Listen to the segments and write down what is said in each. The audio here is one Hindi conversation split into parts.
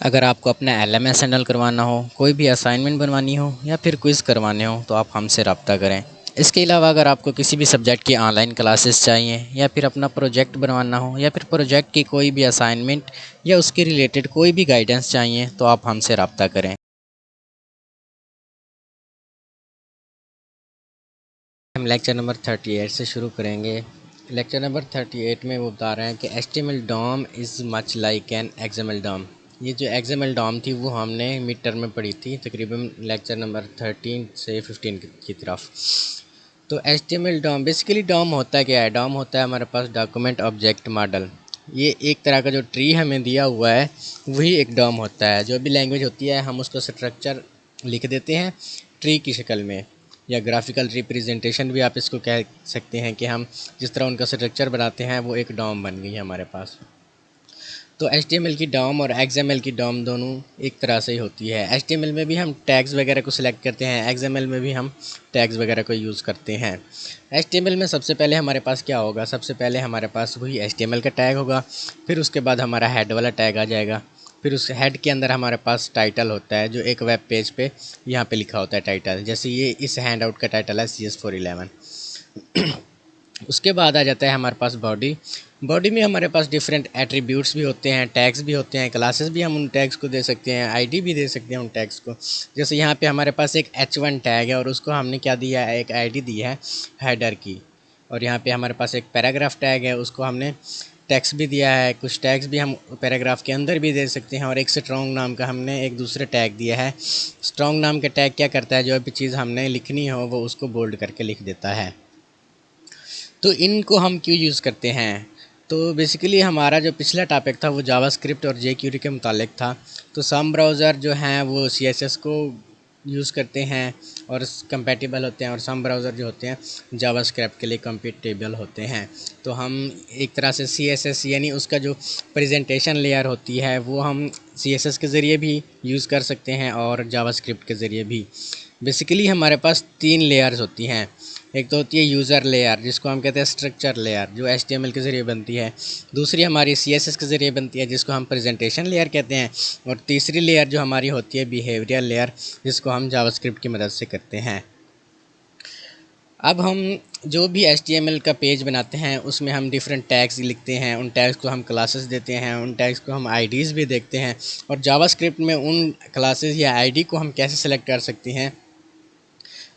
अगर आपको अपना LMS हैंडल करवाना हो, कोई भी असाइनमेंट बनवानी हो या फिर क्विज़ करवाने हो तो आप हमसे रब्ता करें। इसके अलावा अगर आपको किसी भी सब्जेक्ट की ऑनलाइन क्लासेस चाहिए या फिर अपना प्रोजेक्ट बनवाना हो या फिर प्रोजेक्ट की कोई भी असाइनमेंट या उसके रिलेटेड कोई भी गाइडेंस चाहिए तो आप हमसे रब्ता करें। हम लेक्चर नंबर 38 से शुरू करेंगे। लेक्चर नंबर 38 में वो बता रहे हैं कि HTML DOM is much like an XML DOM। ये जो XML DOM थी वो हमने मिड टर्म में पढ़ी थी, तकरीबन लेक्चर नंबर 13 से 15 की तरफ। तो HTML DOM बेसिकली DOM होता है क्या है? DOM होता है हमारे पास डॉक्यूमेंट ऑब्जेक्ट मॉडल। ये एक तरह का जो ट्री हमें दिया हुआ है वही एक DOM होता है। जो भी लैंग्वेज होती है हम उसको स्ट्रक्चर लिख देते हैं ट्री की शक्ल में, या ग्राफिकल रिप्रेजेंटेशन भी आप इसको कह सकते हैं कि हम जिस तरह उनका स्ट्रक्चर बनाते हैं वो एक DOM बन गई है हमारे पास। तो HTML की DOM और XML की DOM दोनों एक तरह से ही होती है। HTML में भी हम टैग्स वगैरह को सिलेक्ट करते हैं, XML में भी हम टैग्स वगैरह को यूज़ करते हैं। HTML में सबसे पहले हमारे पास क्या होगा? सबसे पहले हमारे पास वही HTML का टैग होगा, फिर उसके बाद हमारा हेड वाला टैग आ जाएगा, फिर उस हेड के अंदर हमारे पास टाइटल होता है जो एक वेब पेज पे यहाँ पे लिखा होता है टाइटल। जैसे ये इस हैंड आउट का टाइटल है CS411। उसके बाद आ जाता है हमारे पास बॉडी। बॉडी में हमारे पास डिफरेंट एट्रीब्यूट्स भी होते हैं, टैग्स भी होते हैं, क्लासेस भी हम उन टैग्स को दे सकते हैं, आईडी भी दे सकते हैं उन टैग्स को। जैसे यहाँ पे हमारे पास एक H1 टैग है और उसको हमने क्या दिया है, एक आईडी दी है हेडर की। और यहाँ पे हमारे पास एक पैराग्राफ टैग है, उसको हमने टेक्स्ट भी दिया है। कुछ टैग्स भी हम पैराग्राफ के अंदर भी दे सकते हैं। और एक स्ट्रॉन्ग नाम का हमने एक दूसरे टैग दिया है। स्ट्रॉन्ग नाम का टैग क्या करता है? जो भी चीज़ हमने लिखनी हो वो उसको बोल्ड करके लिख देता है। तो इनको हम क्यों यूज़ करते हैं? तो बेसिकली हमारा जो पिछला टॉपिक था वो जावास्क्रिप्ट और jQuery के मुतालिक था। तो सम ब्राउज़र जो हैं वो CSS को यूज़ करते हैं और कंपैटिबल होते हैं, और सम ब्राउज़र जो होते हैं जावास्क्रिप्ट के लिए कंपैटिबल होते हैं। तो हम एक तरह से CSS यानी उसका जो प्रेजेंटेशन लेयर होती है वो हम CSS के ज़रिए भी यूज़ कर सकते हैं और जावास्क्रिप्ट के ज़रिए भी। बेसिकली हमारे पास 3 लेयर्स होती हैं। एक तो होती है यूज़र लेयर जिसको हम कहते हैं स्ट्रक्चर लेयर, जो HTML के ज़रिए बनती है। दूसरी हमारी CSS के ज़रिए बनती है जिसको हम प्रेजेंटेशन लेयर कहते हैं। और तीसरी लेयर जो हमारी होती है बिहेवियरल लेयर, जिसको हम जावास्क्रिप्ट की मदद से करते हैं। अब हम जो भी HTML का पेज बनाते हैं उसमें हम डिफरेंट टैग्स लिखते हैं, उन टैग्स को हम क्लासेस देते हैं, उन टैग्स को हम IDs भी देखते हैं। और जावास्क्रिप्ट में उन क्लासेस या ID को हम कैसे सेलेक्ट कर सकते हैं?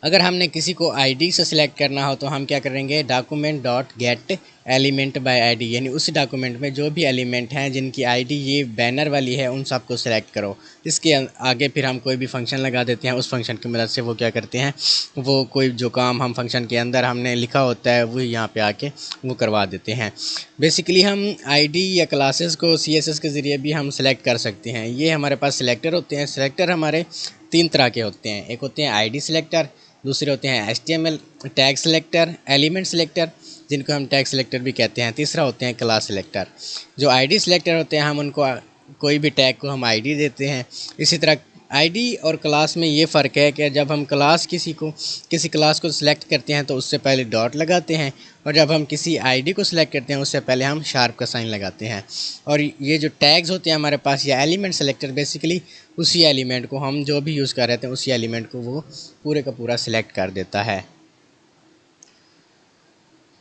अगर हमने किसी को आईडी से सिलेक्ट करना हो तो हम क्या करेंगे, document dot gate element by ID, यानी उस डॉक्यूमेंट में जो भी एलिमेंट हैं जिनकी आईडी ये बैनर वाली है उन सबको सिलेक्ट करो। इसके आगे फिर हम कोई भी फंक्शन लगा देते हैं। उस फंक्शन की मदद से वो क्या करते हैं, वो कोई जो काम हम फंक्शन के अंदर हमने लिखा होता है वो यहाँ पे आके वो करवा देते हैं। बेसिकली हम आईडी या क्लासेस को CSS के ज़रिए भी हम सिलेक्ट कर सकते हैं। ये हमारे पास सिलेक्टर होते हैं। सिलेक्टर हमारे 3 तरह के होते हैं। एक होते हैं आईडी सिलेक्टर, दूसरे होते हैं HTML tag selector, element selector जिनको हम टैग सिलेक्टर भी कहते हैं, तीसरा होते हैं क्लास सिलेक्टर। जो आईडी सिलेक्टर होते हैं हम उनको कोई भी टैग को हम आईडी देते हैं। इसी तरह आईडी और क्लास में ये फ़र्क है कि जब हम किसी क्लास को सिलेक्ट करते हैं तो उससे पहले डॉट लगाते हैं, और जब हम किसी आईडी को सिलेक्ट करते हैं उससे पहले हम शार्प का साइन लगाते हैं। और ये जो टैग्स होते हैं हमारे पास या एलिमेंट सेलेक्टर, बेसिकली उसी एलिमेंट को हम जो भी यूज़ कर रहे थे उसी एलिमेंट को वो पूरे का पूरा सिलेक्ट कर देता है।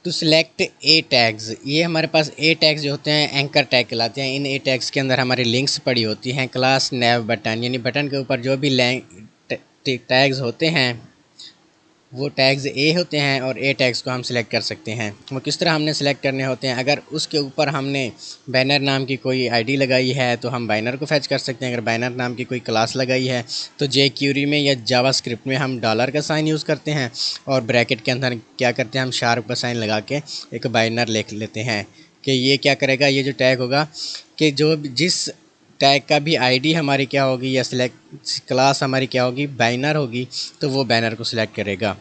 टू सिलेक्ट ए टैग्स, ये हमारे पास ए टैग्स जो होते हैं एंकर टैग कहलाते हैं। इन ए टैग्स के अंदर हमारी लिंक्स पड़ी होती हैं। क्लास नैव बटन, यानी बटन के ऊपर जो भी टैग्स होते हैं वो टैग्स ए होते हैं, और ए टैग्स को हम सिलेक्ट कर सकते हैं। वो किस तरह हमने सेलेक्ट करने होते हैं? अगर उसके ऊपर हमने बैनर नाम की कोई आईडी लगाई है तो हम बैनर को फैच कर सकते हैं। अगर बैनर नाम की कोई क्लास लगाई है तो jQuery में या जावास्क्रिप्ट में हम डॉलर का साइन यूज़ करते हैं, और ब्रैकेट के अंदर क्या करते हैं, हम शार्प का साइन लगा के एक बैनर लिख लेते हैं कि ये क्या करेगा, ये जो टैग होगा कि जो जिस टैग का भी आईडी हमारी क्या होगी या सिलेक्ट क्लास हमारी क्या होगी, बैनर होगी, तो वो बैनर को सिलेक्ट करेगा।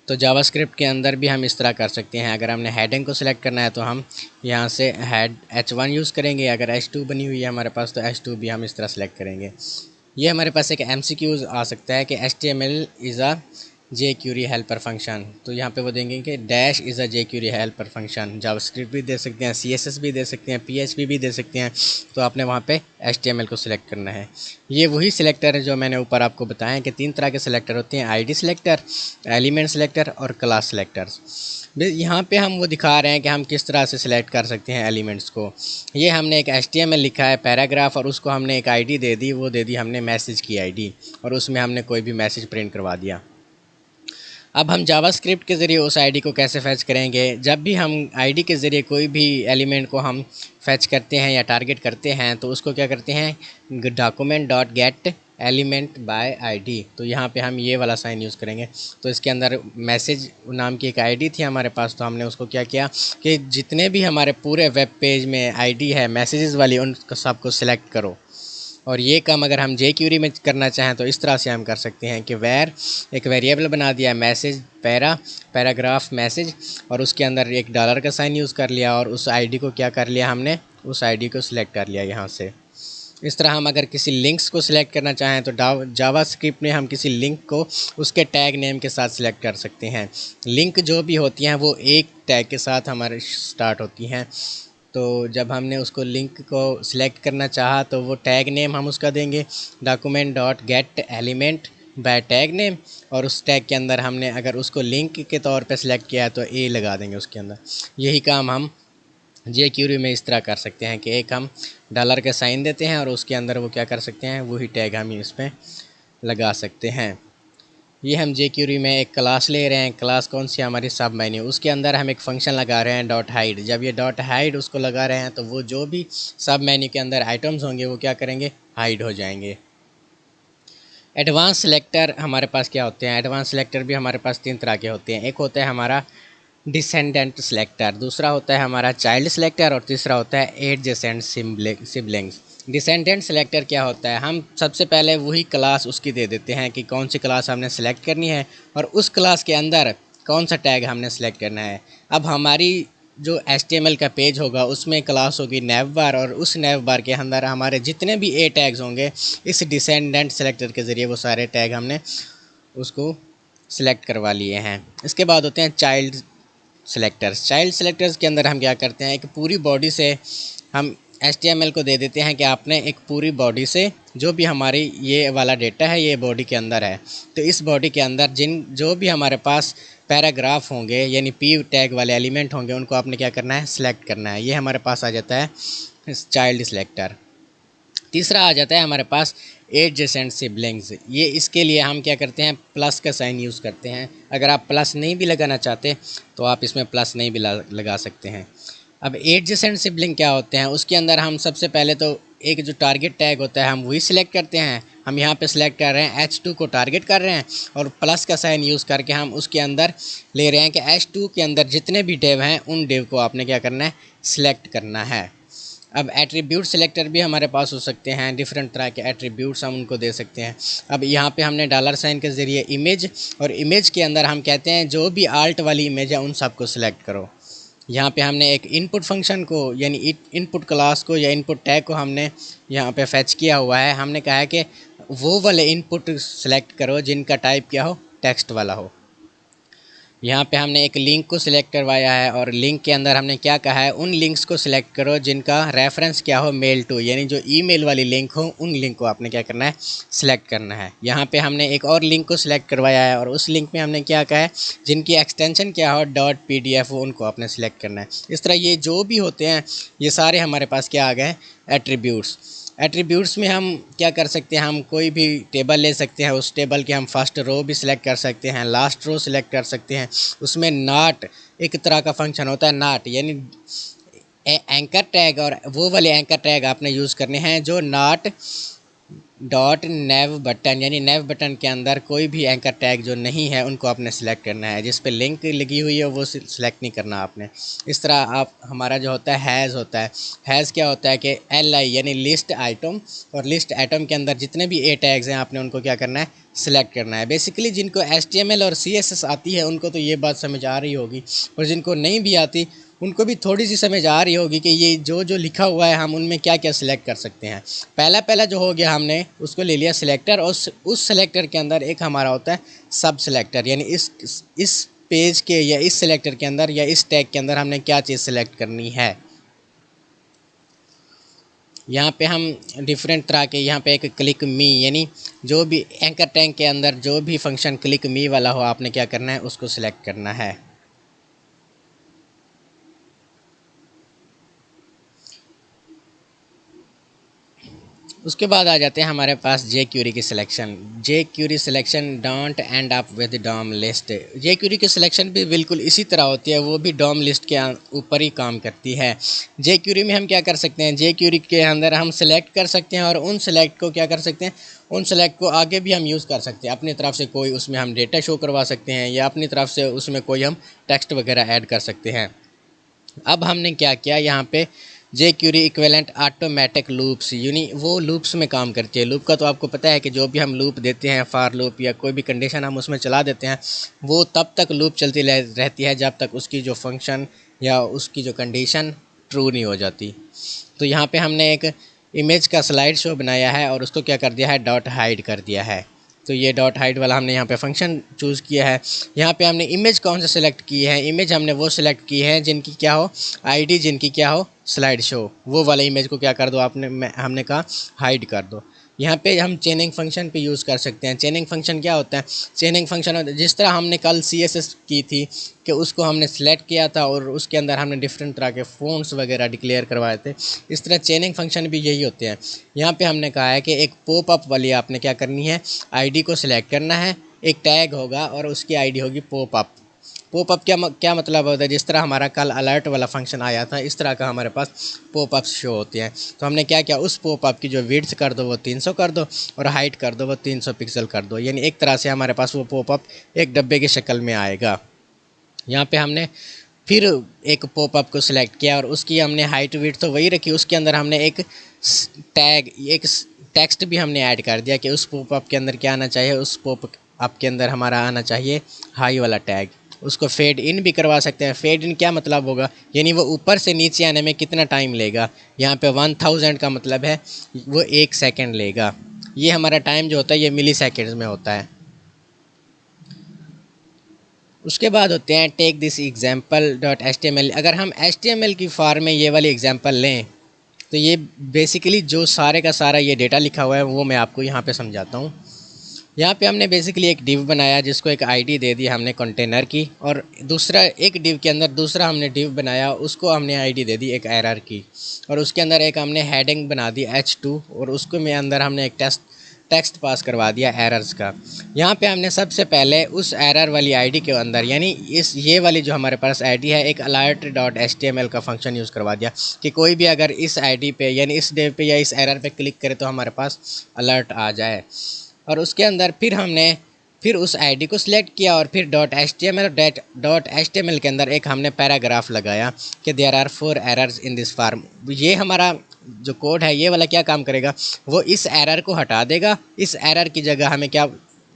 तो जावास्क्रिप्ट के अंदर भी हम इस तरह कर सकते हैं। अगर हमने हेडिंग को सिलेक्ट करना है तो हम यहाँ से हेड H1 यूज़ करेंगे। अगर H2 बनी हुई है हमारे पास तो H2 भी हम इस तरह सेलेक्ट करेंगे। ये हमारे पास एक MCQ आ सकता है कि HTML is a jQuery helper function, तो यहाँ पे वो देंगे कि dash is a jQuery helper function. JavaScript भी दे सकते हैं, CSS भी दे सकते हैं, PHP भी दे सकते हैं। तो आपने वहाँ पे HTML को सिलेक्ट करना है। ये वही सिलेक्टर है जो मैंने ऊपर आपको बताया कि 3 तरह के सिलेक्टर होते हैं, ID सिलेक्टर, एलिमेंट सिलेक्टर और क्लास सिलेक्टर्स। यहाँ पे हम वो दिखा रहे हैं कि हम किस तरह से सिलेक्ट कर सकते हैं एलिमेंट्स को। ये हमने एक HTML लिखा है पैराग्राफ और उसको हमने एक ID दे दी, वो दे दी हमने मैसेज की ID, और उसमें हमने कोई भी मैसेज प्रिंट करवा दिया। अब हम जावास्क्रिप्ट के ज़रिए उस आईडी को कैसे फैच करेंगे? जब भी हम आईडी के ज़रिए कोई भी एलिमेंट को हम फैच करते हैं या टारगेट करते हैं तो उसको क्या करते हैं, document dot gate element by ID. तो यहाँ पे हम ये वाला साइन यूज़ करेंगे। तो इसके अंदर मैसेज नाम की एक आईडी थी हमारे पास, तो हमने उसको क्या किया कि जितने भी हमारे पूरे वेब पेज में आईडी है मैसेजेस वाली, उन सबको सिलेक्ट करो। और ये काम अगर हम jQuery में करना चाहें तो इस तरह से हम कर सकते हैं कि वैर एक वेरिएबल बना दिया मैसेज पैराग्राफ मैसेज, और उसके अंदर एक डॉलर का साइन यूज़ कर लिया और उस आईडी को क्या कर लिया हमने, उस आईडी को सिलेक्ट कर लिया यहाँ से। इस तरह हम अगर किसी लिंक्स को सिलेक्ट करना चाहें तो जावास्क्रिप्ट में हम किसी लिंक को उसके टैग नेम के साथ सिलेक्ट कर सकते हैं। लिंक जो भी होती हैं वो एक टैग के साथ हमारे स्टार्ट होती हैं। तो जब हमने उसको लिंक को सिलेक्ट करना चाहा तो वो टैग नेम हम उसका देंगे document dot gate element by tag name, और उस टैग के अंदर हमने अगर उसको लिंक के तौर पे सिलेक्ट किया है तो ए लगा देंगे उसके अंदर। यही काम हम jQuery में इस तरह कर सकते हैं कि एक हम डॉलर का साइन देते हैं और उसके अंदर वो क्या कर सकते हैं, वही टैग हम इसमें लगा सकते हैं। ये हम jQuery में एक क्लास ले रहे हैं, क्लास कौन सी हमारी सब मेन्यू, उसके अंदर हम एक फ़ंक्शन लगा रहे हैं डॉट हाइड। जब ये डॉट हाइड उसको लगा रहे हैं तो वो जो भी सब मेन्यू के अंदर आइटम्स होंगे वो क्या करेंगे, हाइड हो जाएंगे। एडवांस सेलेक्टर हमारे पास क्या होते हैं? एडवांस सेलेक्टर भी हमारे पास 3 तरह के होते हैं। एक होता है हमारा डिसेंडेंट सेलेक्टर, दूसरा होता है हमारा चाइल्ड सेलेक्टर और तीसरा होता है एडजेसेंट सिबलिंग्स। डिसेंडेंट सेलेक्टर क्या होता है, हम सबसे पहले वही क्लास उसकी दे देते हैं कि कौन सी क्लास हमने सेलेक्ट करनी है और उस क्लास के अंदर कौन सा टैग हमने सेलेक्ट करना है। अब हमारी जो HTML का पेज होगा उसमें क्लास होगी नेव बार, और उस नेव बार के अंदर हमारे जितने भी ए टैग्स होंगे इस डिसेंडेंट सेलेक्टर के ज़रिए वो सारे टैग हमने उसको सिलेक्ट करवा लिए हैं। इसके बाद होते हैं चाइल्ड सेलेक्टर्स। चाइल्ड सेलेक्टर्स के अंदर हम क्या करते हैं, एक पूरी बॉडी से हम HTML को दे देते हैं कि आपने एक पूरी बॉडी से जो भी हमारी ये वाला डेटा है ये बॉडी के अंदर है, तो इस बॉडी के अंदर जो भी हमारे पास पैराग्राफ होंगे यानी P टैग वाले एलिमेंट होंगे उनको आपने क्या करना है, सिलेक्ट करना है। ये हमारे पास आ जाता है चाइल्ड सेलेक्टर। तीसरा आ जाता है हमारे पास एडजेसेंट सिबलिंग्स। ये इसके लिए हम क्या करते हैं, प्लस का साइन यूज़ करते हैं। अगर आप प्लस नहीं भी लगाना चाहते तो आप इसमें प्लस नहीं भी लगा सकते हैं। अब एडजेसेंट सिबलिंग क्या होते हैं, उसके अंदर हम सबसे पहले तो एक जो टारगेट टैग होता है हम वही सिलेक्ट करते हैं। हम यहाँ पे सिलेक्ट कर रहे हैं H2 को टारगेट कर रहे हैं और प्लस का साइन यूज़ करके हम उसके अंदर ले रहे हैं कि H2 के अंदर जितने भी डेव हैं उन डेव को आपने क्या करना है, सिलेक्ट करना है। अब एट्रीब्यूट सेलेक्टर भी हमारे पास हो सकते हैं, डिफरेंट तरह के एट्रीब्यूट्स हम उनको दे सकते हैं। अब यहाँ पे हमने डॉलर साइन के ज़रिए इमेज, और इमेज के अंदर हम कहते हैं जो भी आल्ट वाली इमेज है उन सबको सिलेक्ट करो। यहाँ पे हमने एक इनपुट फंक्शन को यानी इनपुट क्लास को या इनपुट टैग को हमने यहाँ पे फैच किया हुआ है। हमने कहा है कि वो वाले इनपुट सेलेक्ट करो जिनका टाइप क्या हो, टेक्स्ट वाला हो। यहाँ पे हमने एक लिंक को सिलेक्ट करवाया है और लिंक के अंदर हमने क्या कहा है, उन लिंक्स को सिलेक्ट करो जिनका रेफरेंस क्या हो, मेल टू, यानी जो ईमेल वाली लिंक हो उन लिंक को आपने क्या करना है, सिलेक्ट करना है। यहाँ पे हमने एक और लिंक को सिलेक्ट करवाया है और उस लिंक में हमने क्या कहा है, जिनकी एक्सटेंशन क्या हो .pdf हो उनको आपने सिलेक्ट करना है। इस तरह ये जो भी होते हैं ये सारे हमारे पास क्या आ गए, एट्रीब्यूट्स। एट्रीब्यूट्स में हम क्या कर सकते हैं, हम कोई भी टेबल ले सकते हैं, उस टेबल के हम फर्स्ट रो भी सिलेक्ट कर सकते हैं, लास्ट रो सिलेक्ट कर सकते हैं। उसमें नॉट एक तरह का फंक्शन होता है, नॉट यानी एंकर टैग, और वो वाले एंकर टैग आपने यूज़ करने हैं जो नॉट डॉट नेव बटन, यानी नेव बटन के अंदर कोई भी एंकर टैग जो नहीं है उनको आपने सिलेक्ट करना है। जिस पे लिंक लगी हुई है वो सिलेक्ट नहीं करना आपने। इस तरह आप हमारा जो होता है हैज़ होता है, हैज़ क्या होता है कि LI यानी लिस्ट आइटम, और लिस्ट आइटम के अंदर जितने भी ए टैग्स हैं आपने उनको क्या करना है, सिलेक्ट करना है। बेसिकली जिनको HTML और CSS आती है उनको तो ये बात समझ आ रही होगी, और जिनको नहीं भी आती उनको भी थोड़ी सी समझ आ रही होगी कि ये जो जो लिखा हुआ है हम उनमें क्या क्या सिलेक्ट कर सकते हैं। पहला पहला जो हो गया, हमने उसको ले लिया सिलेक्टर, और उस सिलेक्टर के अंदर एक हमारा होता है सब सिलेक्टर, यानी इस पेज के या इस सिलेक्टर के अंदर या इस टैग के अंदर हमने क्या चीज़ सिलेक्ट करनी है। यहाँ पे हम डिफरेंट तरह के, यहाँ पे एक क्लिक मी, यानी जो भी एंकर टैग के अंदर जो भी फंक्शन क्लिक मी वाला हो, आपने क्या करना है, उसको सिलेक्ट करना है। उसके बाद आ जाते हैं हमारे पास जे क्यूरी की selection. JQuery selection don't end up with DOM list. JQuery की सिलेक्शन भी बिल्कुल इसी तरह होती है, वो भी डॉम लिस्ट के ऊपर ही काम करती है। जे क्यूरी में हम क्या कर सकते हैं, जे क्यूरी के अंदर हम सिलेक्ट कर सकते हैं और उन सिलेक्ट को क्या कर सकते हैं, उन सेलेक्ट को आगे भी हम यूज़ कर सकते हैं। अपनी तरफ से कोई उसमें हम डेटा शो करवा सकते हैं, या अपनी तरफ से उसमें कोई हम टेक्स्ट वगैरह ऐड कर सकते हैं। अब हमने क्या किया, यहाँ पे जे क्यूरी इक्विवेलेंट ऑटोमेटिक लूप्स, यानी वो लूप्स में काम करती है। लूप का तो आपको पता है कि जो भी हम लूप देते हैं, फार लूप या कोई भी कंडीशन हम उसमें चला देते हैं, वो तब तक लूप चलती रहती है जब तक उसकी जो फंक्शन या उसकी जो कंडीशन ट्रू नहीं हो जाती। तो यहाँ पे हमने एक इमेज का स्लाइड शो बनाया है और उसको क्या कर दिया है, डॉट हाइड कर दिया है। तो ये डॉट हाइड वाला हमने यहाँ पे फंक्शन चूज़ किया है। यहाँ पे हमने इमेज कौन सा सिलेक्ट की है, इमेज हमने वो सिलेक्ट की है जिनकी क्या हो आईडी, जिनकी क्या हो स्लाइड शो। वो वाला इमेज को क्या कर दो आपने, हमने कहा हाइड कर दो। यहाँ पे हम चेनिंग फंक्शन पे यूज़ कर सकते हैं। चेनिंग फंक्शन क्या होता है, चेनिंग फंक्शन जिस तरह हमने कल CSS की थी कि उसको हमने सेलेक्ट किया था और उसके अंदर हमने डिफरेंट तरह के फ़ॉन्ट्स वगैरह डिक्लेयर करवाए थे, इस तरह चेनिंग फंक्शन भी यही होते हैं। यहाँ पे हमने कहा है कि एक पॉप अप वाली आपने क्या करनी है, आईडी को सिलेक्ट करना है, एक टैग होगा और उसकी आईडी होगी पॉप अप। पॉप अप क्या मतलब होता है, जिस तरह हमारा कल अलर्ट वाला फंक्शन आया था, इस तरह का हमारे पास पॉप अप शो होते हैं। तो हमने क्या किया, उस पॉप अप की जो विड्थ कर दो वो 300 कर दो और हाइट कर दो वो 300 पिक्सल कर दो, यानी एक तरह से हमारे पास वो पॉप अप एक डब्बे की शक्ल में आएगा। यहाँ पे हमने फिर एक पॉपअप को सिलेक्ट किया और उसकी हमने हाइट विड्थ तो वही रखी, उसके अंदर हमने एक टैग, एक टेक्स्ट भी हमने ऐड कर दिया कि उस पॉपअप के अंदर क्या आना चाहिए, उस पॉपअप के अंदर हमारा आना चाहिए हाई वाला टैग। उसको फेड इन भी करवा सकते हैं। फेड इन क्या मतलब होगा, यानी वो ऊपर से नीचे आने में कितना टाइम लेगा। यहाँ पे 1000 का मतलब है वो 1 सेकेंड लेगा। ये हमारा टाइम जो होता है ये मिली सेकेंड्स में होता है। उसके बाद होते हैं take this example dot HTML। अगर हम HTML की फॉर्म में ये वाली एग्जाम्पल लें तो ये बेसिकली जो सारे का सारा ये डेटा लिखा हुआ है वो मैं आपको यहाँ पे समझाता हूँ। यहाँ पे हमने बेसिकली एक डिव बनाया जिसको एक आईडी दे दी हमने कंटेनर की, और दूसरा एक डिव के अंदर दूसरा हमने डिव बनाया, उसको हमने आईडी दे दी एक एरर की, और उसके अंदर एक हमने हेडिंग बना दी H2 और उसको में अंदर हमने एक टेक्स्ट पास करवा दिया एरर्स का। यहाँ पे हमने सबसे पहले उस एरर वाली आईडी के अंदर, यानी ये वाली जो हमारे पास आईडी है, एक अलर्ट डॉट HTML का फंक्शन यूज़ करवा दिया कि कोई भी अगर इस आईडी पे यानी इस डिव पे या इस एरर पे क्लिक करे तो हमारे पास अलर्ट आ जाए। और उसके अंदर फिर उस आईडी को सिलेक्ट किया और फिर dot H T M L के अंदर एक हमने पैराग्राफ लगाया कि there are 4 errors in this form. ये हमारा जो कोड है ये वाला क्या काम करेगा, वो इस एरर को हटा देगा, इस एरर की जगह हमें क्या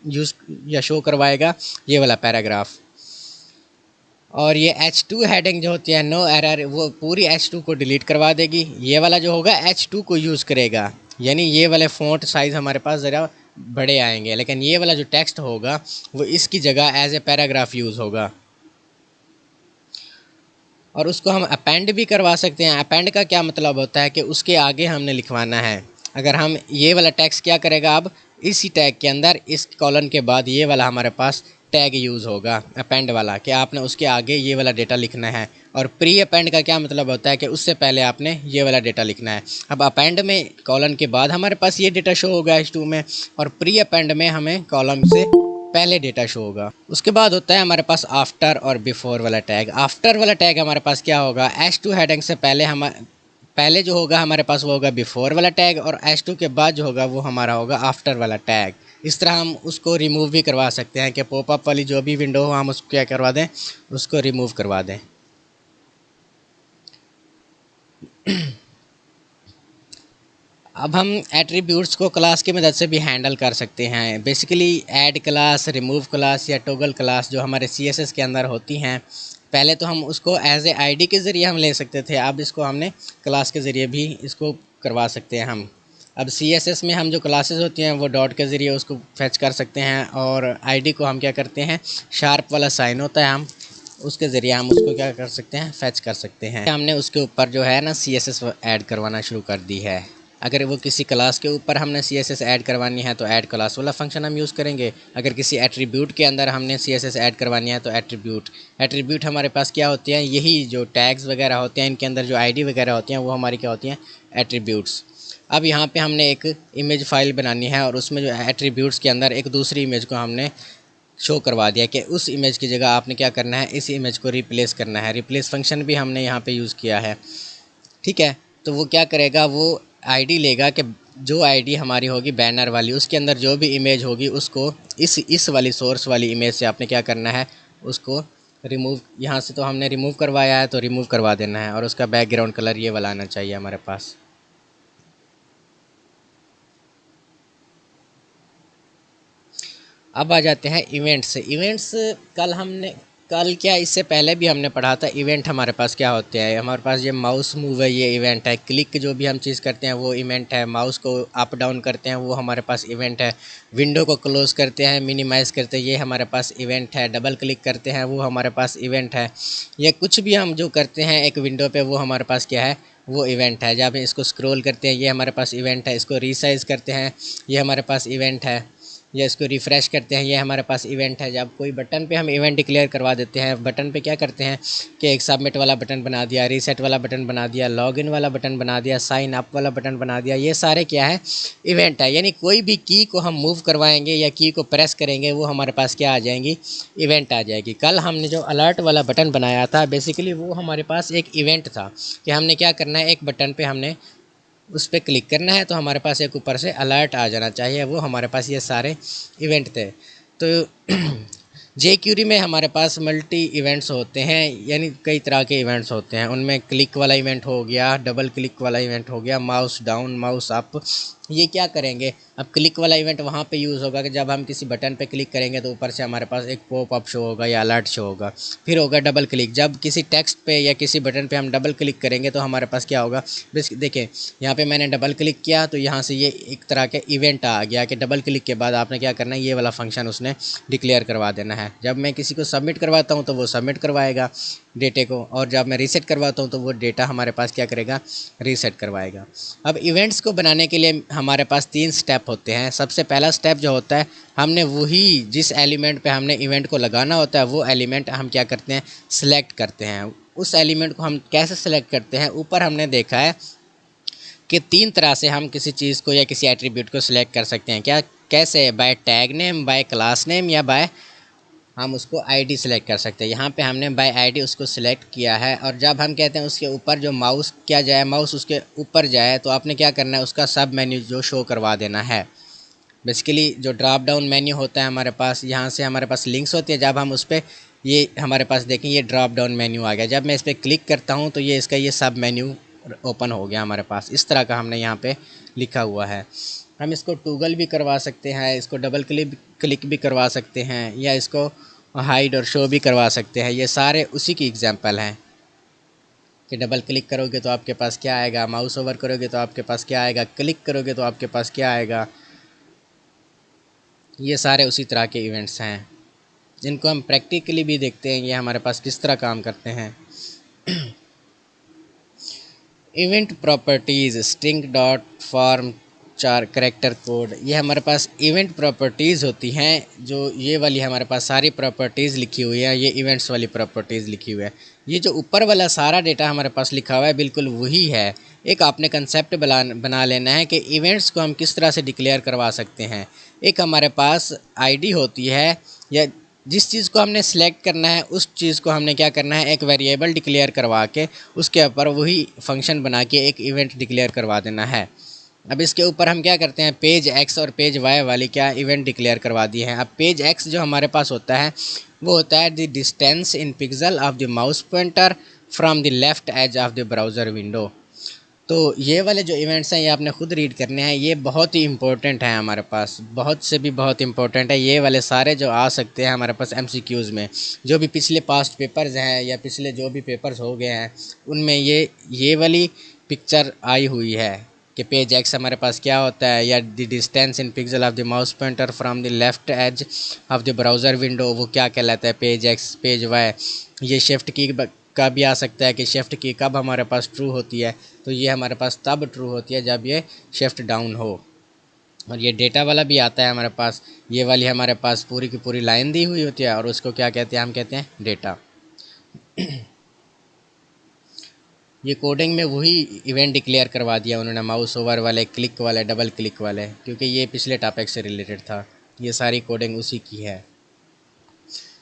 यूज़ या शो करवाएगा, ये वाला पैराग्राफ। और ये H2 हेडिंग जो होती है नो एरर, वो पूरी H2 को डिलीट करवा देगी। ये वाला जो होगा H2 को यूज़ करेगा, यानी ये वाले फ़ॉन्ट साइज़ हमारे पास ज़रा बड़े आएंगे, लेकिन ये वाला जो टेक्स्ट होगा वो इसकी जगह एज ए पैराग्राफ यूज़ होगा। और उसको हम अपेंड भी करवा सकते हैं। अपेंड का क्या मतलब होता है कि उसके आगे हमने लिखवाना है। अगर हम ये वाला टेक्स्ट क्या करेगा, अब इसी टैग के अंदर इस कॉलन के बाद ये वाला हमारे पास टैग यूज़ होगा अपेंड वाला, कि आपने उसके आगे ये वाला डेटा लिखना है। और प्री अपेंड का क्या मतलब होता है कि उससे पहले आपने ये वाला डेटा लिखना है। अब अपेंड में कॉलन के बाद हमारे पास ये डेटा शो होगा H2 में, और प्री अपेंड में हमें कॉलम से पहले डेटा शो होगा। उसके बाद होता है हमारे पास आफ्टर और बिफोर वाला टैग। आफ्टर वाला टैग हमारे पास क्या होगा, H2 हेडिंग से पहले जो होगा हमारे पास वो होगा बिफोर वाला टैग, और H2 के बाद जो होगा वो हमारा होगा आफ्टर वाला टैग। इस तरह हम उसको रिमूव भी करवा सकते हैं कि पॉपअप वाली जो भी विंडो हो हम उसको क्या करवा दें, उसको रिमूव करवा दें। अब हम एट्रीब्यूट्स को क्लास की मदद से भी हैंडल कर सकते हैं। Basically add class, remove class या टॉगल क्लास जो हमारे CSS के अंदर होती हैं, पहले तो हम उसको एज ए आईडी के ज़रिए हम ले सकते थे, अब इसको हमने क्लास के ज़रिए भी इसको करवा सकते हैं हम। अब CSS में हम जो क्लासेस होती हैं वो डॉट के ज़रिए उसको फैच कर सकते हैं, और आईडी को हम क्या करते हैं, शार्प वाला साइन होता है, हम उसके ज़रिए हम उसको क्या कर सकते हैं, फैच कर सकते हैं। हमने उसके ऊपर जो है ना CSS ऐड करवाना शुरू कर दी है। अगर वो किसी क्लास के ऊपर हमने CSS ऐड करवानी है तो ऐड क्लास वाला फंक्शन हम यूज़ करेंगे। अगर किसी एट्रीब्यूट के अंदर हमने CSS ऐड करवानी है तो एट्रीब्यूट हमारे पास क्या होते हैं, यही जो टैग्स वगैरह होते हैं इनके अंदर जो आईडी वगैरह होती हैं वो हमारी क्या होती हैं, एट्रीब्यूट्स। अब यहाँ पे हमने एक इमेज फाइल बनानी है और उसमें जो एट्रीब्यूट्स के अंदर एक दूसरी इमेज को हमने शो करवा दिया कि उस इमेज की जगह आपने क्या करना है, इस इमेज को रिप्लेस करना है। रिप्लेस फंक्शन भी हमने यहाँ पे यूज़ किया है, ठीक है। तो वो क्या करेगा, वो आईडी लेगा कि जो आईडी हमारी होगी बैनर वाली, उसके अंदर जो भी इमेज होगी उसको इस वाली सोर्स वाली इमेज से आपने क्या करना है, उसको रिमूव, यहाँ से तो हमने रिमूव करवाया है तो रिमूव करवा देना है, और उसका बैकग्राउंड कलर ये वाला आना चाहिए हमारे पास। अब आ जाते हैं इवेंट्स। इवेंट्स कल क्या, इससे पहले भी हमने पढ़ा था। इवेंट हमारे पास क्या होते हैं, हमारे पास ये माउस मूव है, ये इवेंट है। क्लिक जो भी हम चीज़ करते हैं वो इवेंट है। माउस को अप डाउन करते हैं वो हमारे पास इवेंट है। विंडो को क्लोज करते हैं, मिनिमाइज़ करते हैं, ये हमारे पास इवेंट है। डबल क्लिक करते हैं वो हमारे पास इवेंट है। ये कुछ भी हम जो करते हैं एक विंडो पे वो हमारे पास क्या है, वो इवेंट है। जब इसको स्क्रॉल करते हैं ये हमारे पास इवेंट है। इसको रीसाइज़ करते हैं ये हमारे पास इवेंट है, या इसको रिफ़्रेश करते हैं ये हमारे पास इवेंट है। जब कोई बटन पे हम इवेंट डिक्लेयर करवा देते हैं, बटन पे क्या करते हैं कि एक सबमिट वाला बटन बना दिया, रीसेट वाला बटन बना दिया, लॉगिन वाला बटन बना दिया, साइन अप वाला बटन बना दिया, ये सारे क्या है, इवेंट है। यानी कोई भी की को हम मूव करवाएंगे या की को प्रेस करेंगे वो हमारे पास क्या आ जाएंगी, इवेंट आ जाएगी। कल हमने जो अलर्ट वाला बटन बनाया था बेसिकली वो हमारे पास एक इवेंट था कि हमने क्या करना है, एक बटन पे हमने उस पर क्लिक करना है तो हमारे पास एक ऊपर से अलर्ट आ जाना चाहिए, वो हमारे पास ये सारे इवेंट थे। तो jQuery में हमारे पास मल्टी इवेंट्स होते हैं, यानी कई तरह के इवेंट्स होते हैं। उनमें क्लिक वाला इवेंट हो गया, डबल क्लिक वाला इवेंट हो गया, माउस डाउन, माउस अप। ये क्या करेंगे, अब क्लिक वाला इवेंट वहाँ पे यूज़ होगा कि जब हम किसी बटन पे क्लिक करेंगे तो ऊपर से हमारे पास एक पॉपअप शो होगा या अलर्ट शो होगा। फिर होगा डबल क्लिक, जब किसी टेक्स्ट पे या किसी बटन पे हम डबल क्लिक करेंगे तो हमारे पास क्या होगा, बस देखिए यहाँ पे मैंने डबल क्लिक किया तो यहाँ से ये एक तरह के इवेंट आ गया कि डबल क्लिक के बाद आपने क्या करना है, ये वाला फंक्शन उसने डिक्लेयर करवा देना है। जब मैं किसी को सबमिट करवाता हूँ तो वो सबमिट करवाएगा डेटे को, और जब मैं रीसेट करवाता हूँ तो वो डेटा हमारे पास क्या करेगा, रीसेट करवाएगा। अब इवेंट्स को बनाने के लिए हमारे पास 3 स्टेप होते हैं। सबसे पहला स्टेप जो होता है, हमने वही जिस एलिमेंट पे हमने इवेंट को लगाना होता है वो एलिमेंट हम क्या करते हैं, सिलेक्ट करते हैं। उस एलिमेंट को हम कैसे सिलेक्ट करते हैं, ऊपर हमने देखा है कि 3 तरह से हम किसी चीज़ को या किसी एट्रीब्यूट को सिलेक्ट कर सकते हैं। क्या, कैसे, by tag name, by class name, या बाय हम उसको आईडी सेलेक्ट कर सकते हैं। यहाँ पे हमने बाय आईडी उसको सिलेक्ट किया है, और जब हम कहते हैं उसके ऊपर जो माउस क्या जाए, माउस उसके ऊपर जाए तो आपने क्या करना है, उसका सब मेन्यू जो शो करवा देना है। बेसिकली जो ड्रॉप डाउन मेन्यू होता है हमारे पास, यहाँ से हमारे पास लिंक्स होती है, जब हम उस पर ये हमारे पास देखें ये ड्रॉप डाउन मेन्यू आ गया। जब मैं इस पर क्लिक करता हूँ तो ये इसका ये सब मेन्यू ओपन हो गया हमारे पास। इस तरह का हमने यहाँ पे लिखा हुआ है। हम इसको टूगल भी करवा सकते हैं, इसको डबल क्लिक भी करवा सकते हैं, या इसको हाइड और शो भी करवा सकते हैं। ये सारे उसी की एग्जांपल हैं कि डबल क्लिक करोगे तो आपके पास क्या आएगा, माउस ओवर करोगे तो आपके पास क्या आएगा, क्लिक करोगे तो आपके पास क्या आएगा। ये सारे उसी तरह के इवेंट्स हैं जिनको हम प्रैक्टिकली भी देखते हैं ये हमारे पास किस तरह काम करते हैं। Event properties, string dot form 4 character code, ये हमारे पास इवेंट प्रॉपर्टीज़ होती हैं। जो ये वाली हमारे पास सारी प्रॉपर्टीज़ लिखी हुई है, ये इवेंट्स वाली प्रॉपर्टीज़ लिखी हुई है। ये जो ऊपर वाला सारा डेटा हमारे पास लिखा हुआ है बिल्कुल वही है। एक आपने कंसेप्ट बना लेना है कि इवेंट्स को हम किस तरह से डिक्लेयर करवा सकते हैं। एक हमारे पास आईडी होती है, या जिस चीज़ को हमने सेलेक्ट करना है उस चीज़ को हमने क्या करना है, एक वेरिएबल डिक्लेयर करवा के उसके ऊपर वही फंक्शन बना के एक इवेंट डिक्लेयर करवा देना है। अब इसके ऊपर हम क्या करते हैं, पेज एक्स और पेज वाई वाली क्या इवेंट डिक्लेयर करवा दिए हैं। अब पेज एक्स जो हमारे पास होता है वो होता है the distance in pixel of the mouse pointer from the left edge of the browser window. तो ये वाले जो इवेंट्स हैं ये आपने खुद रीड करने हैं, ये बहुत ही इंपॉर्टेंट हैं हमारे पास, बहुत से भी बहुत इंपॉर्टेंट है। ये वाले सारे जो आ सकते हैं हमारे पास एमसीक्यूज़ में, जो भी पिछले पास्ट पेपर्स हैं या पिछले जो भी पेपर्स हो गए हैं उनमें ये वाली पिक्चर आई हुई है कि पेज एक्स हमारे पास क्या होता है, या the distance in pixel of the mouse pointer from the left edge of the browser window वो क्या कहलाता है, पेज एक्स पेज वाई। ये शिफ्ट की का भी आ सकता है कि शिफ्ट की कब हमारे पास ट्रू होती है, तो ये हमारे पास तब ट्रू होती है जब ये शिफ्ट डाउन हो। और ये डेटा वाला भी आता है हमारे पास, ये वाली हमारे पास पूरी की पूरी लाइन दी हुई होती है और उसको क्या कहते हैं, हम कहते हैं डेटा। ये कोडिंग में वही इवेंट डिक्लेयर करवा दिया उन्होंने, माउस ओवर वाले, क्लिक वाले, डबल क्लिक वाले, क्योंकि ये पिछले टॉपिक से रिलेटेड था। ये सारी कोडिंग उसी की है।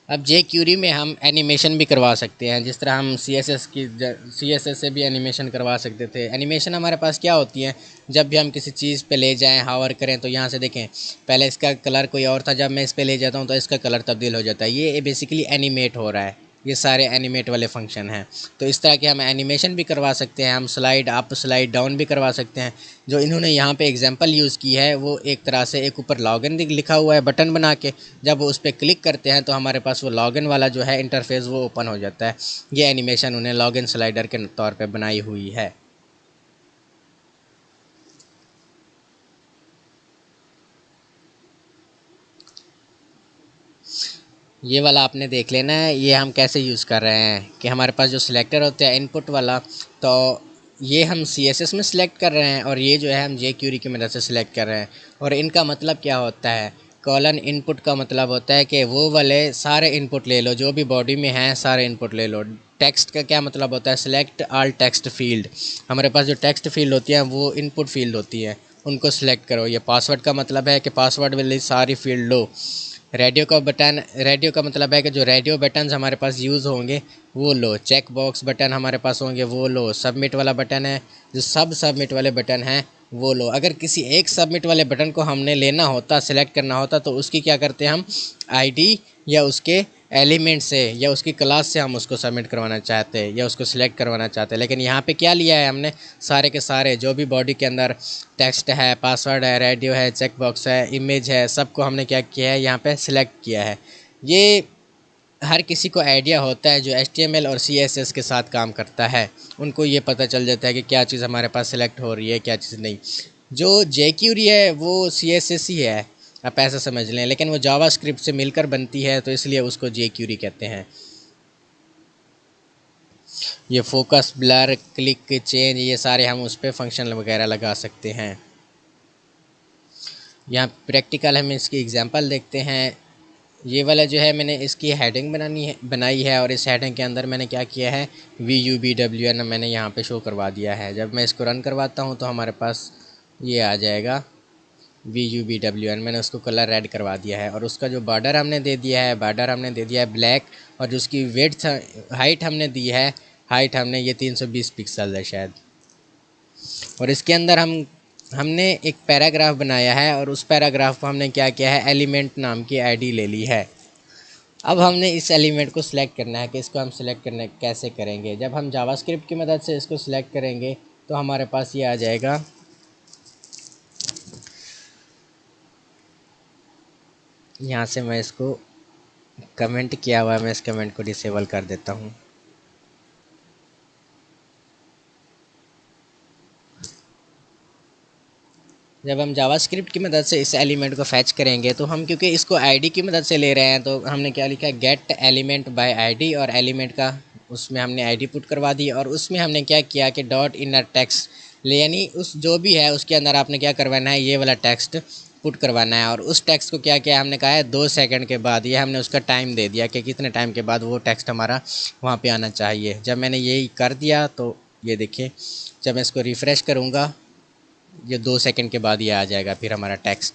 अब जे क्यूरी में हम एनिमेशन भी करवा सकते हैं, जिस तरह हम सी एस एस से भी एनिमेशन करवा सकते थे। एनिमेशन हमारे पास क्या होती है, जब भी हम किसी चीज़ पे ले जाएं, हावर करें, तो यहाँ से देखें पहले इसका कलर कोई और था, जब मैं इस पे ले जाता हूँ तो इसका कलर तब्दील हो जाता है। ये बेसिकली एनिमेट हो रहा है, ये सारे एनिमेट वाले फंक्शन हैं। तो इस तरह के हम एनिमेशन भी करवा सकते हैं, हम स्लाइड अप स्लाइड डाउन भी करवा सकते हैं। जो इन्होंने यहाँ पे एग्जांपल यूज़ की है वो एक तरह से एक ऊपर लॉगिन लिखा हुआ है बटन बना के, जब वो उस पर क्लिक करते हैं तो हमारे पास वो लॉगिन वाला जो है इंटरफेस वो ओपन हो जाता है। ये एनिमेशन उन्हें लॉगिन स्लाइडर के तौर पे बनाई हुई है। ये वाला आपने देख लेना है, ये हम कैसे यूज़ कर रहे हैं कि हमारे पास जो सिलेक्टर होता है इनपुट वाला, तो ये हम CSS में सिलेक्ट कर रहे हैं और ये जो है हम जे क्यूरी की मदद से सिलेक्ट कर रहे हैं। और इनका मतलब क्या होता है, कॉलन इनपुट का मतलब होता है कि वो वाले सारे इनपुट ले लो जो भी बॉडी में हैं, सारे इनपुट ले लो। टेक्स्ट का क्या मतलब होता है, सिलेक्ट ऑल टेक्स्ट फील्ड। हमारे पास जो टेक्स्ट फील्ड होती हैं वो इनपुट फील्ड होती है, उनको सिलेक्ट करो। ये पासवर्ड का मतलब है कि पासवर्ड वाली सारी फील्ड लो। रेडियो का मतलब है कि जो रेडियो बटन्स हमारे पास यूज़ होंगे वो लो। चेक बॉक्स बटन हमारे पास होंगे वो लो। सबमिट वाला बटन है, जो सब सबमिट वाले बटन हैं वो लो। अगर किसी एक सबमिट वाले बटन को हमने लेना होता, सिलेक्ट करना होता, तो उसकी क्या करते हैं हम, आईडी या उसके एलिमेंट से या उसकी क्लास से हम उसको सबमिट करवाना चाहते हैं या उसको सिलेक्ट करवाना चाहते हैं। लेकिन यहाँ पे क्या लिया है हमने, सारे के सारे जो भी बॉडी के अंदर टेक्स्ट है, पासवर्ड है, रेडियो है, चेक बॉक्स है, इमेज है, सबको हमने क्या किया है, यहाँ पे सिलेक्ट किया है। ये हर किसी को आइडिया होता है जो HTML और CSS के साथ काम करता है, उनको ये पता चल जाता है कि क्या चीज़ हमारे पास सिलेक्ट हो रही है, क्या चीज़ नहीं। जो jQuery है वो CSS ही है, आप ऐसा समझ लें, लेकिन वो जावास्क्रिप्ट से मिलकर बनती है, तो इसलिए उसको jQuery कहते हैं। ये फोकस, ब्लर, क्लिक, चेंज, ये सारे हम उस पर फंक्शन वगैरह लगा सकते हैं। यहाँ प्रैक्टिकल हम इसकी एग्जांपल देखते हैं। ये वाला जो है मैंने इसकी हेडिंग बनाई है और इस हेडिंग के अंदर मैंने क्या किया है, VUBWN मैंने यहाँ पे शो करवा दिया है। जब मैं इसको रन करवाता हूँ तो हमारे पास ये आ जाएगा VUBWN। मैंने उसको कलर रेड करवा दिया है और उसका जो बॉर्डर हमने दे दिया है, ब्लैक, और जो उसकी विड्थ हाइट हमने दी है, हाइट हमने ये 320 पिक्सल है शायद। और इसके अंदर हमने एक पैराग्राफ बनाया है और उस पैराग्राफ को हमने क्या किया है, एलिमेंट नाम की आईडी ले ली है। अब हमने इस एलिमेंट को सिलेक्ट करना है कि इसको हम सिलेक्ट करने कैसे करेंगे। जब हम जावास्क्रिप्ट की मदद से इसको सिलेक्ट करेंगे तो हमारे पास ये आ जाएगा, यहाँ से मैं इसको कमेंट किया हुआ है, मैं इस कमेंट को डिसेबल कर देता हूँ। जब हम जावास्क्रिप्ट की मदद से इस एलिमेंट को फैच करेंगे तो हम, क्योंकि इसको आईडी की मदद से ले रहे हैं, तो हमने क्या लिखा है, गेट एलिमेंट बाय आईडी, और एलिमेंट का उसमें हमने आईडी पुट करवा दी और उसमें हमने क्या किया कि डॉट इनर टेक्स्ट ले, यानी उस जो भी है उसके अंदर आपने क्या करवाना है, ये वाला टेक्स्ट पुट करवाना है। और उस टेक्स्ट को क्या किया हमने कहा है 2 सेकंड के बाद, ये हमने उसका टाइम दे दिया कि कितने टाइम के बाद वो टेक्स्ट हमारा वहाँ पे आना चाहिए। जब मैंने यही कर दिया तो ये देखिए, जब मैं इसको रिफ़्रेश करूँगा ये 2 सेकंड के बाद ये आ जाएगा फिर हमारा टेक्स्ट।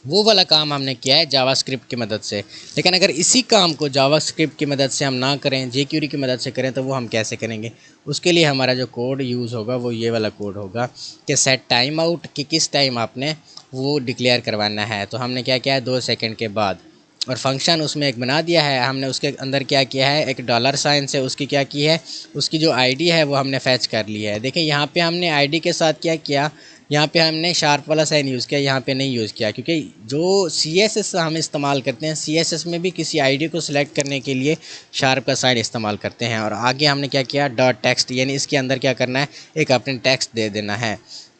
वो वाला काम हमने किया है जावास्क्रिप्ट की मदद से। लेकिन अगर इसी काम को जावास्क्रिप्ट की मदद से हम ना करें, jQuery की मदद से करें, तो वो हम कैसे करेंगे। उसके लिए हमारा जो कोड यूज़ होगा वो ये वाला कोड होगा कि सेट टाइम आउट, कि किस टाइम आपने वो डिक्लेयर करवाना है। तो हमने क्या किया है, 2 सेकंड के बाद। और फंक्शन उसमें एक बना दिया है हमने। उसके अंदर क्या किया है, एक डॉलर साइन से उसकी क्या की है, उसकी जो आईडी है वो हमने फैच कर ली है। देखिए यहाँ पे हमने आईडी के साथ क्या किया, यहाँ पे हमने शार्प वाला साइन यूज़ किया, यहाँ पे नहीं यूज़ किया, क्योंकि जो CSS हम इस्तेमाल करते हैं, CSS में भी किसी आईडी को सिलेक्ट करने के लिए शार्प का साइन इस्तेमाल करते हैं। और आगे हमने क्या किया, डॉट टेक्स्ट, यानी इसके अंदर क्या करना है, एक अपने टेक्स्ट दे देना है।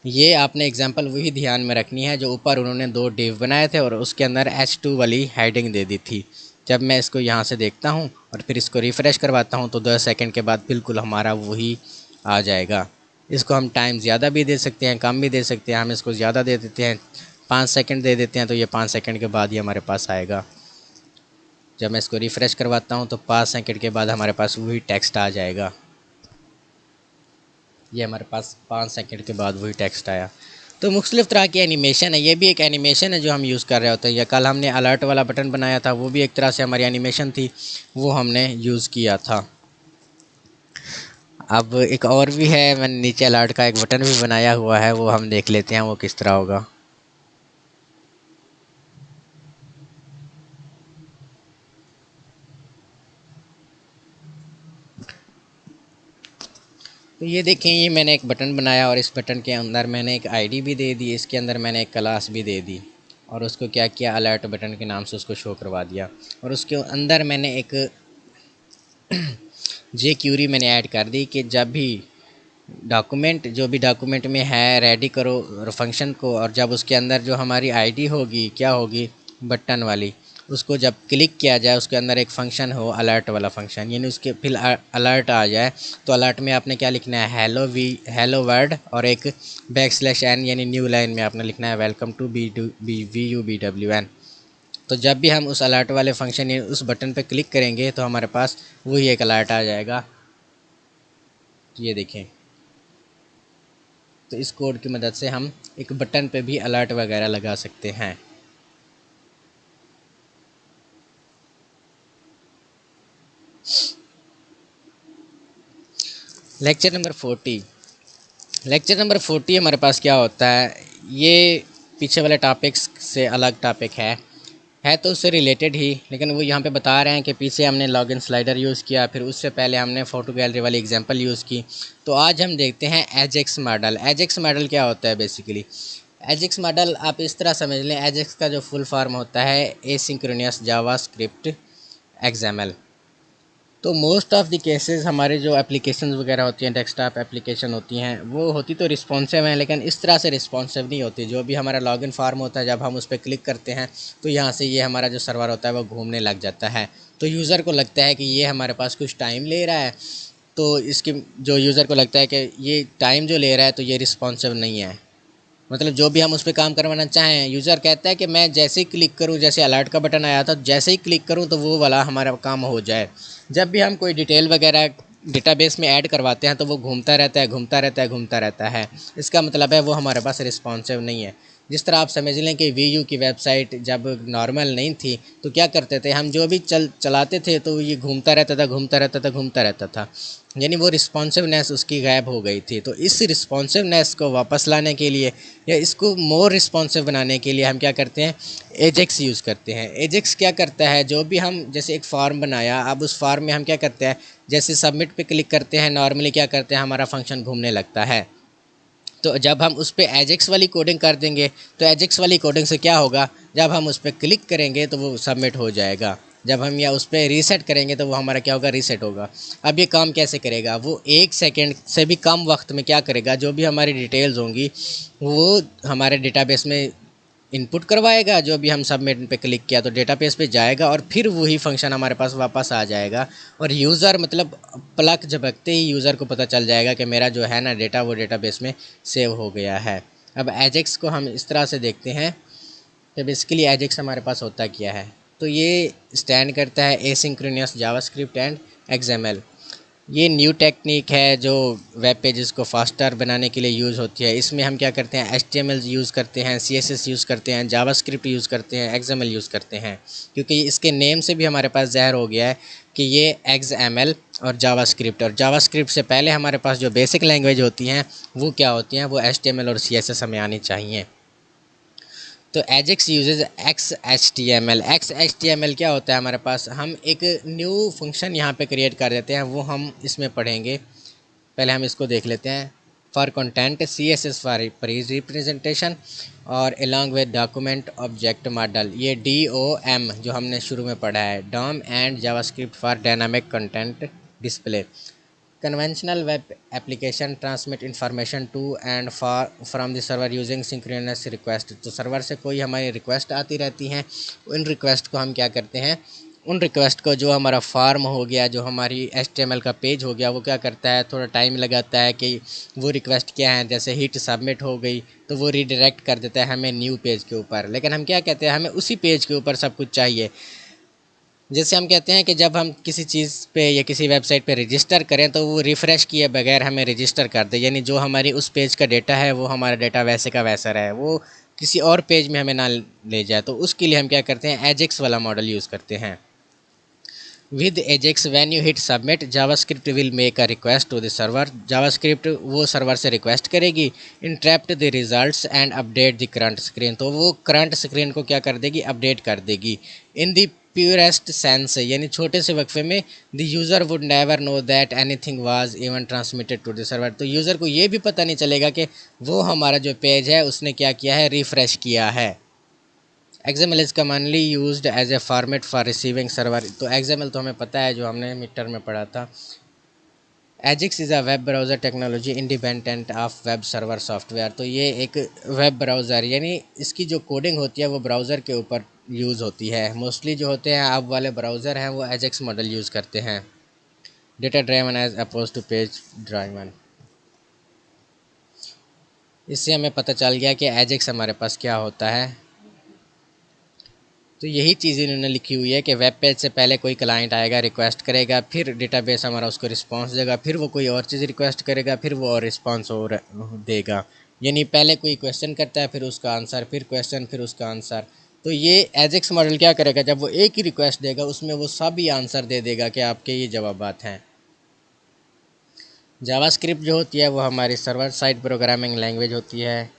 ये आपने एग्जांपल वही ध्यान में रखनी है जो ऊपर उन्होंने 2 डिव बनाए थे और उसके अंदर H2 वाली हेडिंग दे दी थी। जब मैं इसको यहाँ से देखता हूँ और फिर इसको रिफ़्रेश करवाता हूँ तो 10 सेकंड के बाद बिल्कुल हमारा वही आ जाएगा। इसको हम टाइम ज़्यादा भी दे सकते हैं, कम भी दे सकते हैं। हम इसको ज़्यादा दे देते हैं, 5 सेकंड दे देते हैं, तो ये 5 सेकंड के बाद ही हमारे पास आएगा। जब मैं इसको रिफ़्रेश करवाता हूँ तो 5 सेकंड के बाद हमारे पास वही टेक्स्ट आ जाएगा। ये हमारे पास 5 सेकंड के बाद वही टेक्स्ट आया। तो मुख्तलिफ़ तरह की एनिमेशन है, ये भी एक एनिमेशन है जो हम यूज़ कर रहे होते हैं। या कल हमने अलर्ट वाला बटन बनाया था, वो भी एक तरह से हमारी एनिमेशन थी, वो हमने यूज़ किया था। अब एक और भी है, मैंने नीचे अलर्ट का एक बटन भी बनाया हुआ है, वो हम देख लेते हैं वो किस तरह होगा। तो ये देखें, ये मैंने एक बटन बनाया और इस बटन के अंदर मैंने एक आईडी भी दे दी, इसके अंदर मैंने एक क्लास भी दे दी और उसको क्या किया, अलर्ट बटन के नाम से उसको शो करवा दिया। और उसके अंदर मैंने एक जे क्यूरी मैंने ऐड कर दी कि जब भी डॉक्यूमेंट, जो भी डॉक्यूमेंट में है, रेडी करो और फंक्शन को, और जब उसके अंदर जो हमारी आईडी होगी, क्या होगी, बटन वाली, उसको जब क्लिक किया जाए उसके अंदर एक फ़ंक्शन हो, अलर्ट वाला फंक्शन, यानी उसके फिर अलर्ट आ जाए तो अलर्ट में आपने क्या लिखना है, हेलो वर्ड और एक \n, यानी न्यू लाइन में आपने लिखना है वेलकम टू VUBWN। तो जब भी हम उस अलर्ट वाले फंक्शन यानी उस बटन पे क्लिक करेंगे तो हमारे पास वही एक अलर्ट आ जाएगा। ये देखें, तो इस कोड की मदद से हम एक बटन पे भी अलर्ट वगैरह लगा सकते हैं। Lecture number 40। लेक्चर नंबर 40 हमारे पास क्या होता है, ये पीछे वाले टॉपिक्स से अलग टॉपिक है तो उससे रिलेटेड ही, लेकिन वो यहाँ पे बता रहे हैं कि पीछे हमने लॉगिन स्लाइडर यूज़ किया, फिर उससे पहले हमने फ़ोटो गैलरी वाली एग्जांपल यूज़ की। तो आज हम देखते हैं एजेक्स मॉडल। एजेक्स मॉडल क्या होता है बेसिकली, एजेक्स मॉडल आप इस तरह समझ लें, एजेक्स का जो फुल फॉर्म होता है एसिंक्रोनस जावास्क्रिप्ट एक्सएमएल। तो मोस्ट ऑफ़ द केसेस हमारे जो एप्लीकेशन वगैरह होती हैं, डेस्कटॉप एप्लीकेशन होती हैं, वो होती तो रिस्पॉन्सिव हैं, लेकिन इस तरह से रिस्पॉन्सिव नहीं होती। जो भी हमारा लॉगिन फॉर्म होता है, जब हम उस पर क्लिक करते हैं तो यहाँ से ये हमारा जो सर्वर होता है वो घूमने लग जाता है। तो यूज़र को लगता है कि ये हमारे पास कुछ टाइम ले रहा है, तो इसकी जो यूज़र को लगता है कि ये टाइम जो ले रहा है तो ये रिस्पॉन्सिव नहीं है। मतलब जो भी हम उस पर काम करवाना चाहें, यूज़र कहता है कि मैं जैसे ही क्लिक करूं, जैसे अलर्ट का बटन आया था, जैसे ही क्लिक करूं तो वो वाला हमारा काम हो जाए। जब भी हम कोई डिटेल वगैरह डेटाबेस में ऐड करवाते हैं तो वो घूमता रहता है, घूमता रहता है, घूमता रहता है। इसका मतलब है वो हमारे पास रिस्पॉन्सिव नहीं है। जिस तरह आप समझ लें कि VU की वेबसाइट जब नॉर्मल नहीं थी तो क्या करते थे हम, जो भी चलाते थे तो ये घूमता रहता था, घूमता रहता था, घूमता रहता था, यानी वो रिस्पॉन्सिवनेस उसकी गायब हो गई थी। तो इस रिस्पॉन्सिवनेस को वापस लाने के लिए या इसको मोर रिस्पॉन्सिव बनाने के लिए हम क्या करते हैं, एजेक्स यूज़ करते हैं। एजेक्स क्या करता है, जो भी हम जैसे एक फॉर्म बनाया, अब उस फॉर्म में हम क्या करते हैं, जैसे सबमिट पे क्लिक करते हैं, नॉर्मली क्या करते हैं, हमारा फंक्शन घूमने लगता है। तो जब हम उस पर एजेक्स वाली कोडिंग कर देंगे तो एजेक्स वाली कोडिंग से क्या होगा, जब हम उस पर क्लिक करेंगे तो वो सबमिट हो जाएगा। जब हम या उस पर रीसेट करेंगे तो वो हमारा क्या होगा, रीसेट होगा। अब ये काम कैसे करेगा, वो 1 सेकेंड से भी कम वक्त में क्या करेगा, जो भी हमारी डिटेल्स होंगी वो हमारे डेटाबेस में इनपुट करवाएगा। जो भी हम सबमिट पे क्लिक किया तो डेटाबेस पे जाएगा और फिर वही फंक्शन हमारे पास वापस आ जाएगा। और यूज़र मतलब पलक झपकते ही यूज़र को पता चल जाएगा कि मेरा जो है ना डेटा, वो डेटाबेस में सेव हो गया है। अब एजेक्स को हम इस तरह से देखते हैं कि बेसिकली एजेक्स हमारे पास होता क्या है। तो ये स्टैंड करता है एसिंक्रोनस जावास्क्रिप्ट एंड एक्सएमएल। ये न्यू टेक्निक है जो वेब पेजेस को फास्टर बनाने के लिए यूज़ होती है। इसमें हम क्या करते हैं, HTML यूज़ करते हैं, CSS यूज़ करते हैं, जावास्क्रिप्ट यूज़ करते हैं, XML यूज़ करते हैं। क्योंकि इसके नेम से भी हमारे पास ज़ाहिर हो गया है कि ये XML और जावास्क्रिप्ट, और जावास्क्रिप्ट से पहले हमारे पास जो बेसिक लैंग्वेज होती हैं वो क्या होती हैं, वो HTML और CSS हमें आनी चाहिए। तो एजेक्स यूजेज XHTML। XHTML क्या होता है हमारे पास, हम एक न्यू फंक्शन यहाँ पे क्रिएट कर देते हैं, वो हम इसमें पढ़ेंगे। पहले हम इसको देख लेते हैं। For content, CSS for page representation, और along with document object model, ये DOM जो हमने शुरू में पढ़ा है, DOM and JavaScript for dynamic content display. Conventional web application transmit information to and from the server using synchronous request. तो सर्वर से कोई हमारी रिक्वेस्ट आती रहती हैं, उन रिक्वेस्ट को हम क्या करते हैं, उन रिक्वेस्ट को जो हमारा फॉर्म हो गया, जो हमारी HTML का पेज हो गया, वो क्या करता है, थोड़ा टाइम लगाता है कि वो रिक्वेस्ट क्या है, जैसे हिट सबमिट हो गई तो वो रीडायरेक्ट कर देता है हमें न्यू पेज के ऊपर। लेकिन हम क्या कहते हैं, हमें उसी पेज के ऊपर सब कुछ चाहिए। जैसे हम कहते हैं कि जब हम किसी चीज़ पे या किसी वेबसाइट पे रजिस्टर करें तो वो रिफ़्रेश किए बगैर हमें रजिस्टर कर दे, यानी जो हमारी उस पेज का डेटा है वो हमारा डेटा वैसे का वैसा रहे, वो किसी और पेज में हमें ना ले जाए। तो उसके लिए हम क्या करते हैं, एजेक्स वाला मॉडल यूज़ करते हैं। With AJAX when you hit submit, JavaScript will make a request to the server. JavaScript वो सर्वर से रिक्वेस्ट करेगी, interrupt the results and update the current screen. तो वो करंट स्क्रीन को क्या कर देगी, अपडेट कर देगी। इन द प्योरेस्ट सेंस, यानी छोटे से वक्फे में, the user would never know that anything was even transmitted to the server. तो यूज़र को ये भी पता नहीं चलेगा कि वो हमारा जो पेज है उसने क्या किया है, रिफ़्रेश किया है। XML is commonly used as a format for receiving server. तो XML तो हमें पता है, जो हमने मिड टर्म में पढ़ा था। AJAX is a web browser technology independent of web server software. तो ये एक वेब ब्राउज़र, यानी इसकी जो कोडिंग होती है वो ब्राउज़र के ऊपर यूज़ होती है। मोस्टली जो होते हैं अब वाले ब्राउज़र हैं वो एजेक्स मॉडल यूज़ करते हैं। Data driven as opposed to page driven. इससे हमें पता चल गया कि एजेक्स हमारे पास क्या होता है। तो यही चीज़ इन्होंने लिखी हुई है कि वेब पेज से पहले कोई क्लाइंट आएगा, रिक्वेस्ट करेगा, फिर डेटाबेस हमारा उसको रिस्पांस देगा, फिर वो कोई और चीज़ रिक्वेस्ट करेगा, फिर वो और रिस्पांस और देगा। यानी पहले कोई क्वेश्चन करता है, फिर उसका आंसर, फिर क्वेश्चन, फिर उसका आंसर। तो ये एजेक्स मॉडल क्या करेगा, जब वो एक ही रिक्वेस्ट देगा उसमें वो सभी आंसर दे देगा कि आपके ये जवाबात हैं। जावास्क्रिप्ट जो होती है वो हमारी सर्वर साइड प्रोग्रामिंग लैंग्वेज होती है,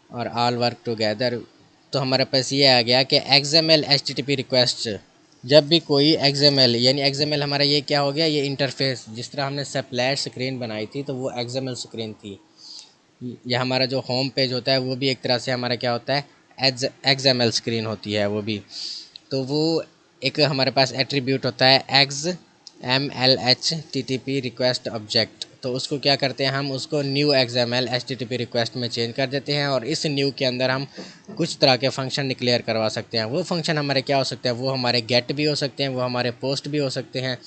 और ऑल वर्क टुगेदर। तो हमारे पास ये आ गया कि XML HTTP रिक्वेस्ट, जब भी कोई XML, यानी XML हमारा ये क्या हो गया, ये इंटरफेस, जिस तरह हमने स्प्लैश स्क्रीन बनाई थी तो वो XML स्क्रीन थी। यह हमारा जो होम पेज होता है वो भी एक तरह से हमारा क्या होता है, XML स्क्रीन होती है वो भी। तो वो एक हमारे पास एट्रीब्यूट होता है XML HTTP रिक्वेस्ट ऑब्जेक्ट। तो उसको क्या करते हैं, हम उसको न्यू XML HTTP रिक्वेस्ट में चेंज कर देते हैं, और इस न्यू के अंदर हम कुछ तरह के फंक्शन डिक्लेयर करवा सकते हैं। वो फंक्शन हमारे क्या हो सकते हैं, वो हमारे गेट भी हो सकते हैं, वो हमारे पोस्ट भी हो सकते हैं।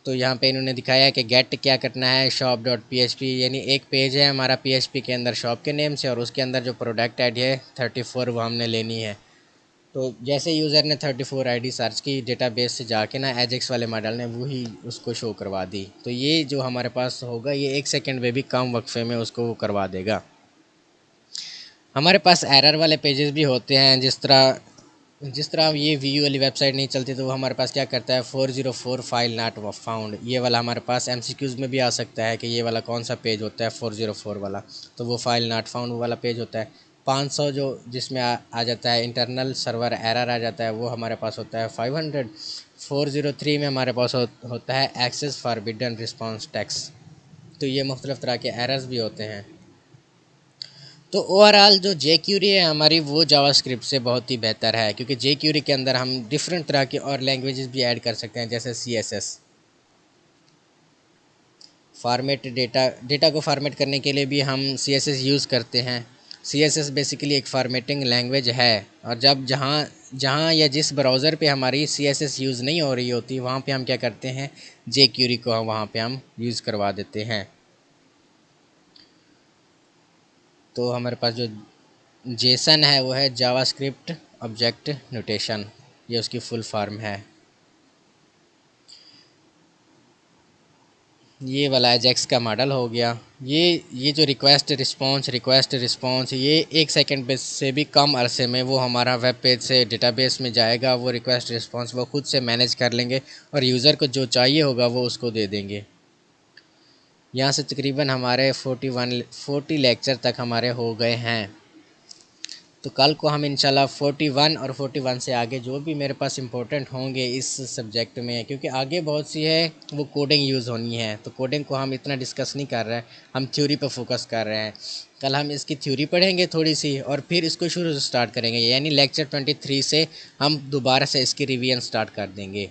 तो यहाँ पे इन्होंने दिखाया है कि गेट क्या करना है, shop.php, यानी एक पेज है हमारा PHP के अंदर शॉप के नेम से, और उसके अंदर जो प्रोडक्ट आईडी है 34 वो हमने लेनी है। तो जैसे यूज़र ने 34 आईडी सर्च की डेटाबेस से जाके ना, एजेक्स वाले मॉडल ने वही उसको शो करवा दी। तो ये जो हमारे पास होगा ये 1 सेकंड में भी कम वक्फे में उसको वो करवा देगा। हमारे पास एरर वाले पेजेस भी होते हैं, जिस तरह ये वीयू वाली वेबसाइट नहीं चलती तो वो हमारे पास क्या करता है, 404 फाइल नॉट फाउंड। ये वाला हमारे पास MCQs में भी आ सकता है कि ये वाला कौन सा पेज होता है 404 वाला, तो वो फाइल नॉट फाउंड वाला पेज होता है। 500 जो जिसमें आ जाता है इंटरनल सर्वर एरर आ जाता है, वो हमारे पास होता है 500। 403 में हमारे पास होता है एक्सेस फॉरबिडन रिस्पॉन्स टैक्स। तो ये मुख्तलिफ़ तरह के एरर्स भी होते हैं। तो ओवरऑल जो jQuery है हमारी, वो जावास्क्रिप्ट से बहुत ही बेहतर है, क्योंकि jQuery के अंदर हम डिफरेंट तरह की और लैंग्वेजेस भी ऐड कर सकते हैं, जैसे CSS। फॉर्मेट डेटा को फॉर्मेट करने के लिए भी हम CSS यूज़ करते हैं। CSS बेसिकली एक फॉर्मेटिंग लैंग्वेज है, और जब जहाँ जहाँ या जिस ब्राउज़र पे हमारी CSS यूज़ नहीं हो रही होती, वहाँ पे हम क्या करते हैं, jQuery को वहाँ पे हम यूज़ करवा देते हैं। तो हमारे पास जो जेसन है वो है जावास्क्रिप्ट ऑब्जेक्ट नोटेशन, ये उसकी फुल फॉर्म है। ये वाला एजेक्स का मॉडल हो गया। ये जो रिक्वेस्ट रिस्पॉन्स ये 1 सेकंड से भी कम अरसे में वो हमारा वेब पेज से डेटाबेस में जाएगा। वो रिक्वेस्ट रिस्पॉन्स वो खुद से मैनेज कर लेंगे, और यूज़र को जो चाहिए होगा वो उसको दे देंगे। यहाँ से तकरीबन हमारे 40 लेक्चर तक हमारे हो गए हैं। तो कल को हम इंशाल्लाह 41 और 41 से आगे जो भी मेरे पास इंपॉर्टेंट होंगे इस सब्जेक्ट में, क्योंकि आगे बहुत सी है वो कोडिंग यूज़ होनी है, तो कोडिंग को हम इतना डिस्कस नहीं कर रहे हैं, हम थ्योरी पर फोकस कर रहे हैं। कल हम इसकी थ्योरी पढ़ेंगे थोड़ी सी और फिर इसको शुरू से स्टार्ट करेंगे, यानी लेक्चर 23 से हम दोबारा से इसकी रिवीजन स्टार्ट कर देंगे।